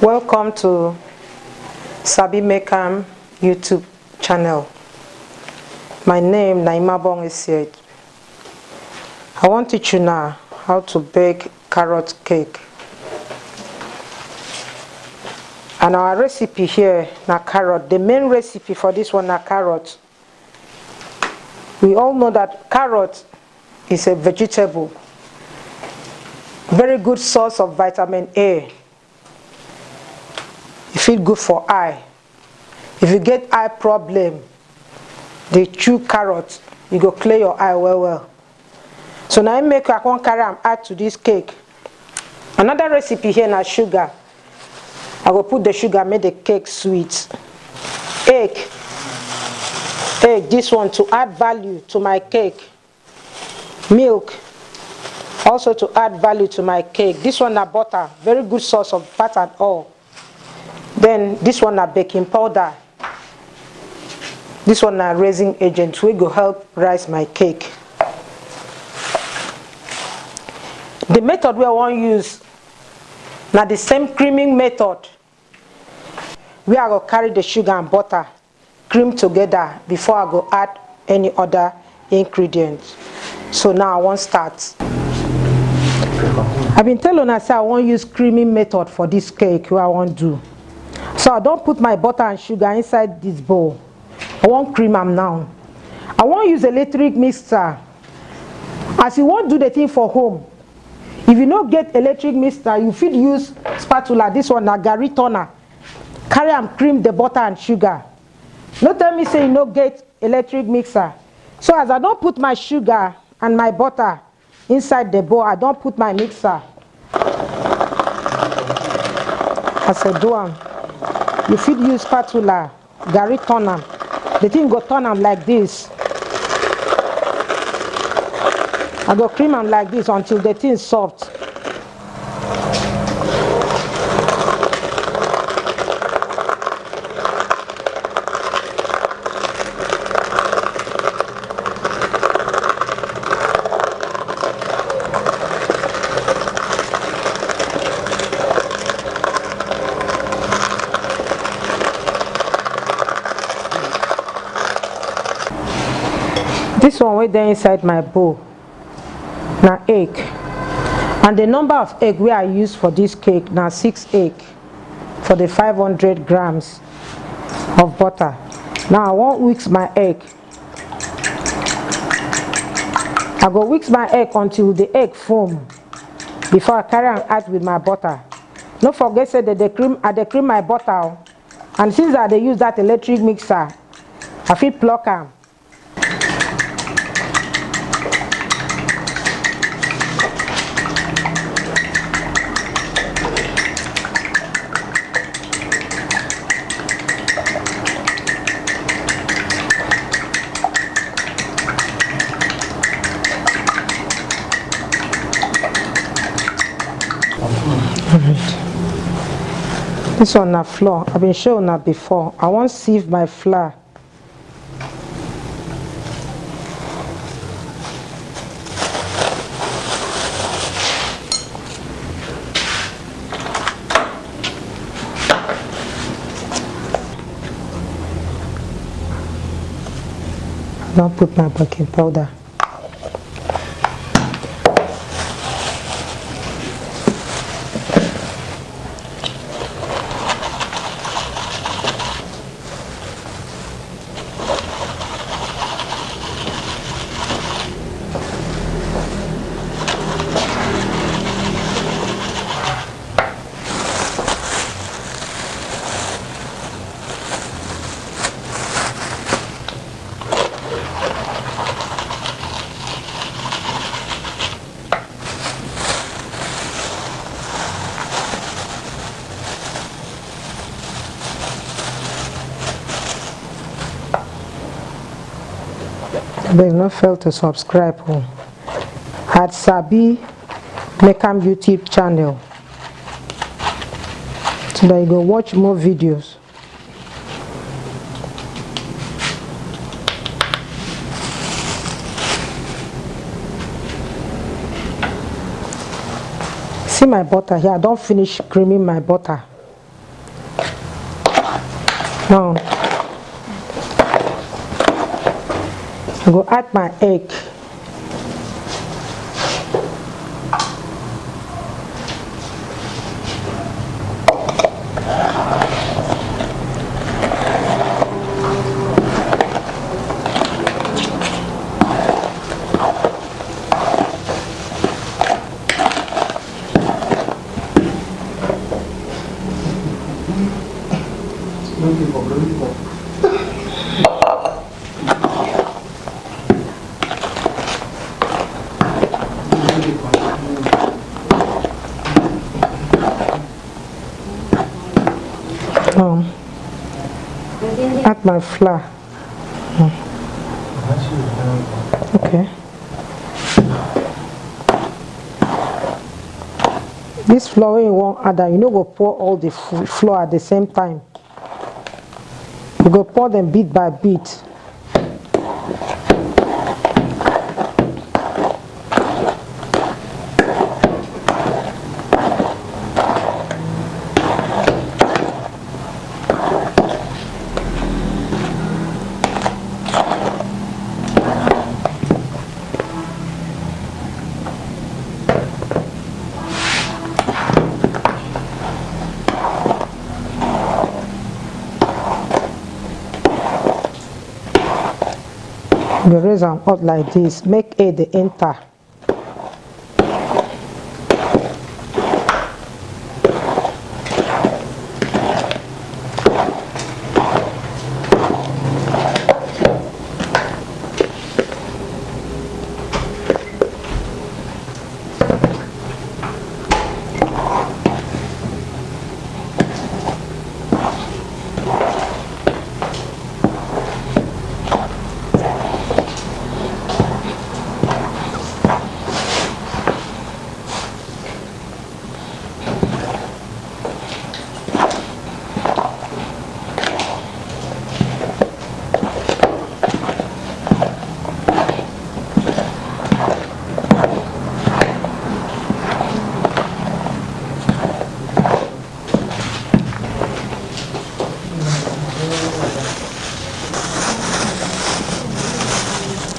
Welcome to Sabi Mekam YouTube channel. My name Naima Bong is here. I want to teach you now how to bake carrot cake. And our recipe here na carrot. The main recipe for this one na carrot. We all know that carrot is a vegetable. Very good source of vitamin A. It feel good for eye. If you get eye problem, they chew carrot, you go clear your eye well. So now I make I can carry and add to this cake. Another recipe here na sugar. I will put the sugar, make the cake sweet. Egg, this one to add value to my cake. Milk, also to add value to my cake. This one na butter, very good source of fat and oil. Then this one na baking powder. This one na raising agent, we go help rise my cake. The method we want use na the same creaming method. We are going to carry the sugar and butter, cream together before I go add any other ingredients. So now I want start. I've been telling you I want use creaming method for this cake. What I want do. So I don't put my butter and sugar inside this bowl. I want cream them now. I want use electric mixer. As you want do the thing for home. If you don't get electric mixer, you fit use spatula. This one na Gary turner. Carry and cream the butter and sugar. No tell me say you no get electric mixer. So as I don't put my sugar and my butter inside the bowl, I don't put my mixer. As I do am, you fit use spatula, Gary turner. The thing go turn am like this. I go cream them like this until the thing is soft. This one right there inside my bowl. Now egg, and the number of egg we I use for this cake now 6 egg for the 500 grams of butter. Now I want whisk my egg. I go whisk my egg until the egg foam before I carry and add with my butter. Don't forget say that the cream my butter, and since I use that electric mixer, I feel pluck am. This one na flour. I've been showing that before. I want to sieve my flour. Now put my baking powder. But if not fail to subscribe at Sabi Mekam YouTube channel so that you go watch more videos. See my butter here, I don't finish creaming my butter. Now I go add my egg. Add my flour. Okay. This flour you won't add that, you know, go pour all the flour at the same time. You go pour them bit by bit. You raise them up like this, make it the enter.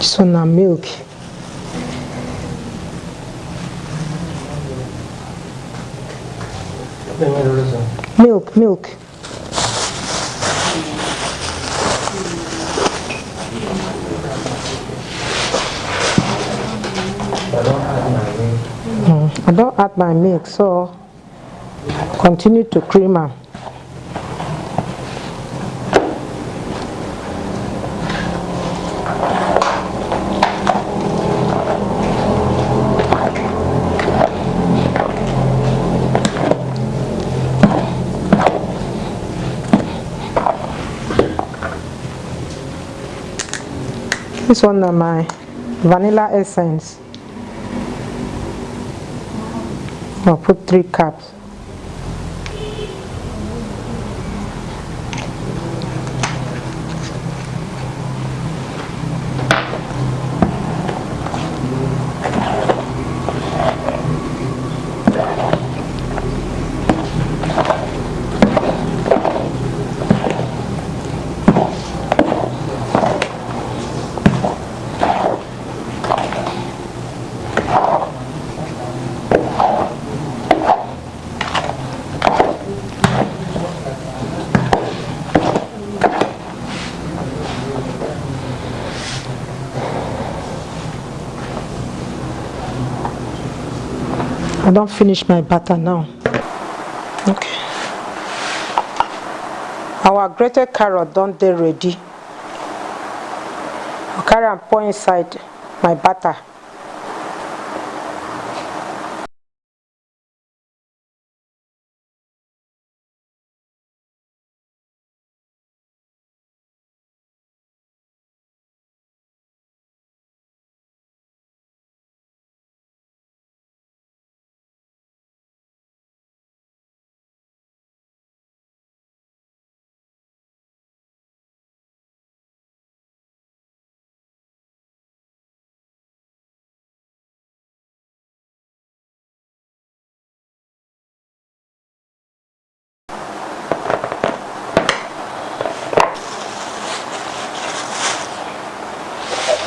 So now milk. Milk. I don't add my milk, so continue to cream am. This one is my vanilla essence. I'll put 3 cups. I don't finish my butter now. Okay. Our grated carrot don't they ready. I'll carry and pour inside my butter.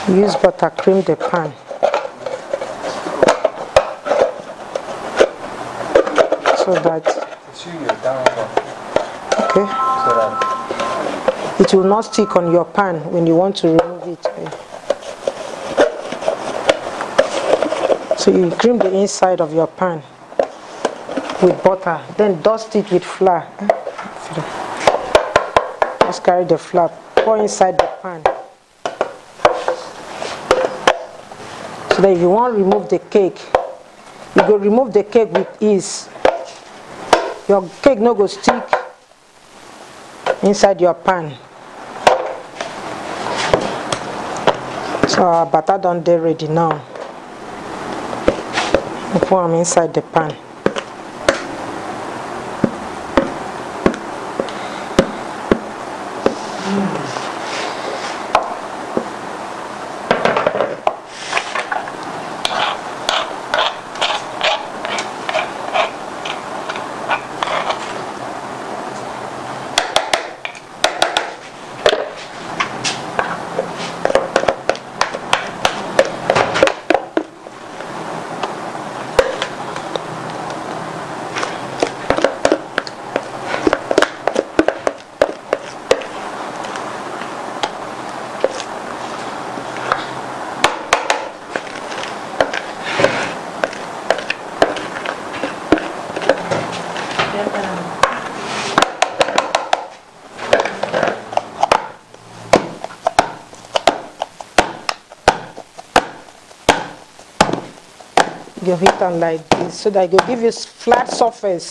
Use butter, cream the pan. So that okay, it will not stick on your pan when you want to remove it. So you cream the inside of your pan with butter, then dust it with flour. Just carry the flour, pour inside the pan. So that if you want to remove the cake, you go remove the cake with ease. Your cake no go stick inside your pan. So our batter done dey ready now. We put them inside the pan. You hit on like this so that it will give you flat surface.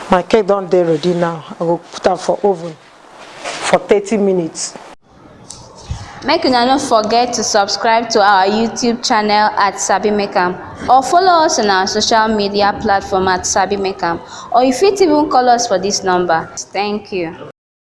My cake done dey ready now. I will put am for oven for 30 minutes. Make una no forget to subscribe to our YouTube channel at Sabi Make Am, or follow us on our social media platform at Sabi Make Am, or you fit even call us for this number. Thank you.